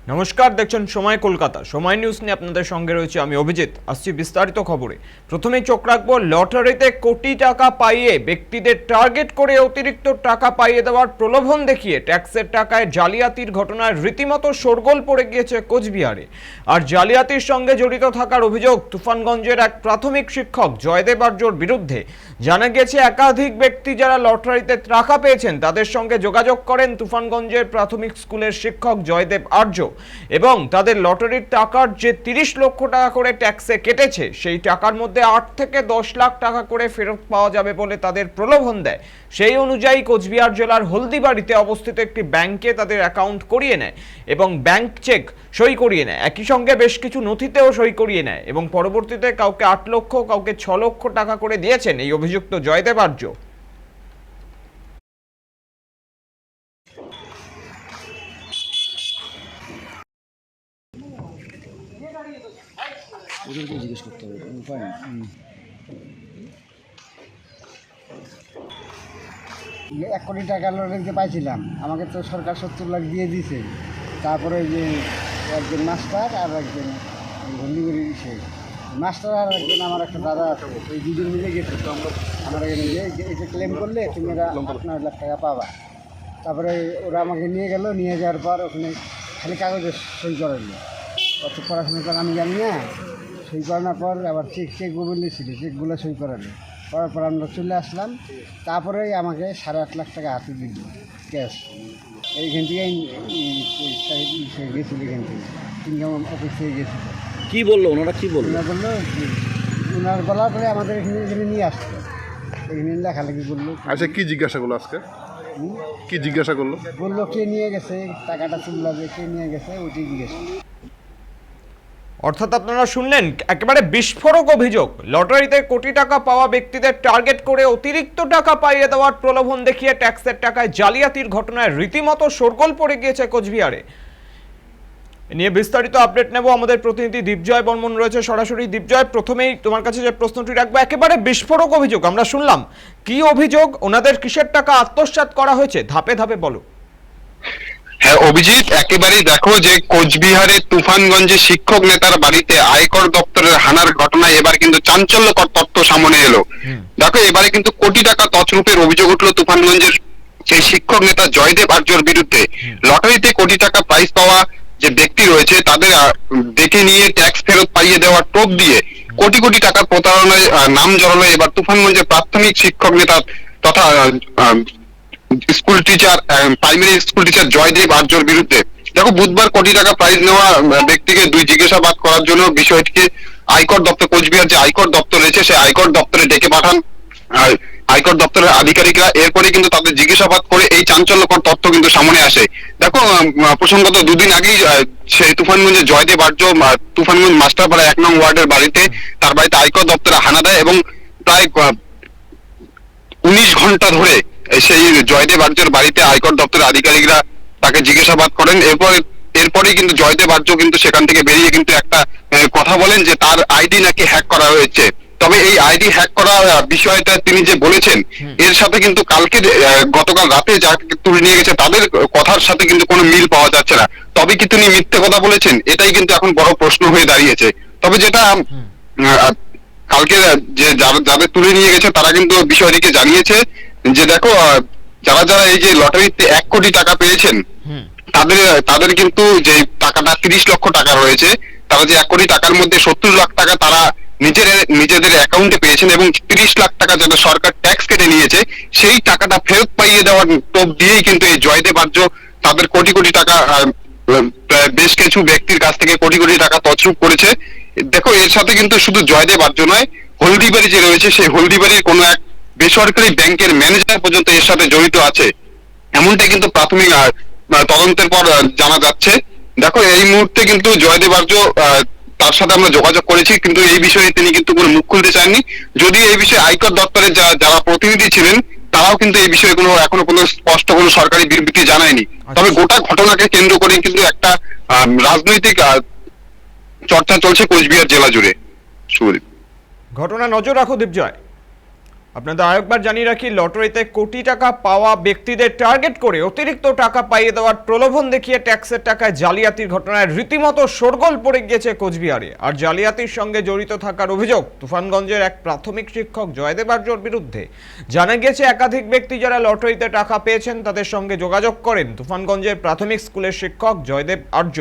নমস্কার, দেখছেন সময় কলকাতা। সময় নিউজ নিয়ে আপনাদের সঙ্গে রয়েছে আমি অভিজিৎ। আসছি বিস্তারিত খবরে। প্রথমেই চোখ রাখবো লটারিতে কোটি টাকা পাইয়ে ব্যক্তিদের টার্গেট করে অতিরিক্ত টাকা পাইয়ে দেওয়ার প্রলোভন দেখিয়ে ট্যাক্সের টাকায় জালিয়াতির ঘটনায় রীতিমতো শোরগোল পড়ে গিয়েছে কোচবিহারে। আর জালিয়াতির সঙ্গে জড়িত থাকার অভিযোগ তুফানগঞ্জের এক প্রাথমিক শিক্ষক জয়দেব আর্যর বিরুদ্ধে। জানা গেছে একাধিক ব্যক্তি যারা লটারিতে টাকা পেয়েছেন তাদের সঙ্গে যোগাযোগ করেন তুফানগঞ্জের প্রাথমিক স্কুলের শিক্ষক জয়দেব আর্য এবং তাদের লটারির টাকার যে ৩০ লক্ষ টাকা করে ট্যাক্সে কেটেছে সেই টাকার মধ্যে ৮ থেকে ১০ লাখ টাকা করে ফেরত পাওয়া যাবে বলে তাদের প্রলোভন দেয়। সেই অনুযায়ী কোচবিহার জেলার হলদিবাড়িতে অবস্থিত একটি ব্যাংকে তাদের অ্যাকাউন্ট করিয়ে নেয় এবং ব্যাংক চেক সই করিয়ে নেয়। একই সঙ্গে বেশ কিছু নথিতেও সই করিয়ে নেয় এবং পরবর্তীতে কাউকে ৮ লক্ষ কাউকে ৬ লক্ষ টাকা করে দিয়েছেন এই অভিযুক্ত জয়দেব আর্য। ওদেরকে জিজ্ঞেস করতে হবে, উপায় নেই। 1 কোটি টাকা লটারিতে পাইছিলাম, আমাকে তো সরকার 70 লাখ দিয়ে দিয়েছে। তারপরে যে একজন মাস্টার আর একজন হলদিবাড়ির সে মাস্টার আর একজন আমার একটা দাদা আছে, ওই দুজন মিলে গেছে আমার এখানে যে এটা ক্লেম করলে তুমি 8-9 লাখ টাকা পাবা। তারপরে ওরা আমাকে নিয়ে গেল, নিয়ে যাওয়ার পর ওখানে খালি কাগজে সই করালো। অত পড়াশোনা করে আমি জানি না। সই করানোর পর আবার চেকগুলো ছিল, চেকগুলো সই করালো। করার পর আমরা চলে আসলাম। তারপরেই আমাকে 8.5 লাখ টাকা হাতে দিল ক্যাশ। এইখান থেকেই গেছিল, এখান থেকে ইনকাম অফিস থেকে গেছিল। কি বললো ওনারা, কি বললো? ওনারা বললো ওনার বলার পরে আমাদের এখানে নিয়ে আসতো, এখানে লেখালেখি করলো। আচ্ছা, কি জিজ্ঞাসা করলো আজকে? কি জিজ্ঞাসা করলো? বললো কে নিয়ে গেছে টাকাটা, তুললা যে কে নিয়ে গেছে ওইটাই জিজ্ঞেস। অর্থাৎ আপনারা শুনলেন একেবারে বিস্ফোরক অভিযোগ। লটারিতে কোটি টাকা পাওয়া ব্যক্তিদের টার্গেট করে অতিরিক্ত টাকা পাইয়ে দেওয়ার প্রলোভন দেখিয়ে ট্যাক্সের টাকায় জালিয়াতির ঘটনায় রীতিমতো শোরগোল পড়ে গিয়েছে কোচবিহারে। নিয়ে বিস্তারিত আপডেট নেব, আমাদের প্রতিনিধি দীপজয় বর্মন রয়েছে সরাসরি। দীপজয়, প্রথমেই তোমার কাছে যে প্রশ্নটি রাখবো, একেবারে বিস্ফোরক অভিযোগ আমরা শুনলাম, কি অভিযোগ? ওনাদের কিসের টাকা আত্মসাৎ করা হয়েছে? ধাপে ধাপে বলো। হ্যাঁ অভিজিৎ, একেবারেই দেখো যে কোচবিহারে তুফানগঞ্জে শিক্ষক নেতার বাড়িতে আয়কর দপ্তরের হানার ঘটনায় এবার কিন্তু চাঞ্চল্যকর তথ্য সামনে এলো। দেখো, এবারে কিন্তু কোটি টাকা তছরূপের অভিযোগ উঠলো তুফানগঞ্জের সেই শিক্ষক নেতা জয়দেব আর্যর বিরুদ্ধে। লটারিতে কোটি টাকা প্রাইজ পাওয়া যে ব্যক্তি রয়েছে তাদের দেখে নিয়ে ট্যাক্স ফেরত পাইয়ে দেওয়ার টোপ দিয়ে কোটি কোটি টাকার প্রতারণায় নাম জড়ালো এবার তুফানগঞ্জের প্রাথমিক শিক্ষক নেতা তথা school teacher, primary school teacher Jaydev আর্যর বিরুদ্ধে। দেখো, বুধবার কোটি টাকা প্রাইজ নেওয়া ব্যক্তিকে জিজ্ঞাসাবাদ করার জন্য বিষয়টিকে আয়কর দপ্তর, কোচবিহার যে আয়কর দপ্তর রয়েছে সেই আয়কর দপ্তরে ডেকে পাঠান আয়কর দপ্তরের আধিকারিকরা। এরপরে কিন্তু তাদের জিজ্ঞাসাবাদ করে এই চাঞ্চল্যকর তথ্য কিন্তু সামনে আসে। দেখো, প্রসঙ্গত দুদিন আগেই সেই তুফানগঞ্জের জয়দেব আর্য তুফানগঞ্জ মাস্টারপাড়া 1 নং ওয়ার্ডের বাড়িতে, তার বাড়িতে আয়কর দপ্তরে হানা দেয় এবং প্রায় 19 ঘন্টা ধরে সেই জয়দেব আর্যর বাড়িতে আয়কর দপ্তরের আধিকারিকরা তাকে জিজ্ঞাসাবাদ করেন। এরপরেই কিন্তু জয়দেব আর্য কিন্তু সেখান থেকে বেরিয়ে কিন্তু একটা কথা বলেন যে তার আইডি নাকি হ্যাক করা হয়েছে। তবে এই আইডি হ্যাক করা বিষয়টা তিনি যে বলেছেন এর সাথে কিন্তু গতকাল রাতে যাকে তুলে নিয়ে গেছে তাদের কথার সাথে কিন্তু কোনো মিল পাওয়া যাচ্ছে না। তবে কি তিনি মিথ্যে কথা বলেছেন, এটাই কিন্তু এখন বড় প্রশ্ন হয়ে দাঁড়িয়েছে। তবে যেটা কালকে যে যাদের তুলে নিয়ে গেছে তারা কিন্তু বিষয়টিকে জানিয়েছে যে দেখো, যারা যারা এই যে লটারিতে 1 কোটি টাকা পেয়েছেন তাদের কিন্তু যে টাকাটা 30 লক্ষ টাকা রয়েছে, তারা যে 1 কোটি টাকার মধ্যে 70 লাখ টাকা তারা নিজেদের অ্যাকাউন্টে পেয়েছেন এবং 30 লাখ টাকা যেটা সরকার ট্যাক্স কেটে নিয়েছে সেই টাকাটা ফেরত পাইয়ে দেওয়ার টোপ দিয়েই কিন্তু এই জয়দেব আর্য তাদের কোটি কোটি টাকা বেশ কিছু ব্যক্তির কাছ থেকে কোটি কোটি টাকা তছরূপ করেছে। দেখো, এর সাথে কিন্তু শুধু জয়দেব আর্য নয়, হলদিবাড়ি যে রয়েছে সেই হলদিবাড়ির কোনো এক বেসরকারি ব্যাংকের ম্যানেজার পর্যন্ত এর সাথে জড়িত আছে, এমনটাই কিন্তু প্রাথমিক তদন্তের পর জানা যাচ্ছে। দেখো, এই মুহূর্তে কিন্তু জয়দেব আর্য তার সাথে আমরা যোগাযোগ করেছি, কিন্তু এই বিষয়ে তিনি কিন্তু কোনো মুখ খুলতে চাননি। যদিও এই বিষয়ে আয়কর দপ্তরের যারা প্রতিনিধি ছিলেন তারাও কিন্তু এই বিষয়ে এখনো কোনো স্পষ্ট কোনো সরকারি বিবৃতি জানায়নি। তবে গোটা ঘটনাকে কেন্দ্র করে কিন্তু একটা রাজনৈতিক চর্চা চলছে কোচবিহার জেলা জুড়ে। শুভদীপ, ঘটনা নজর রাখো দীপজয়। আপনাদের আরেকবার জানিয়ে রাখি, লটারিতে কোটি টাকা পাওয়া ব্যক্তিদের টার্গেট করে অতিরিক্ত টাকা পাইয়ে দেওয়ার প্রলোভন দেখিয়ে ট্যাক্সের টাকায় জালিয়াতির ঘটনায় রীতিমতো শোরগোল পড়ে গিয়েছে কোচবিহারে। আর জালিয়াতির সঙ্গে জড়িত থাকার অভিযোগ তুফানগঞ্জের এক প্রাথমিক শিক্ষক জয়দেব আর্যর বিরুদ্ধে। জানা গিয়েছে একাধিক ব্যক্তি যারা লটারিতে টাকা পেয়েছেন তাদের সঙ্গে যোগাযোগ করেন তুফানগঞ্জের প্রাথমিক স্কুলের শিক্ষক জয়দেব আর্য।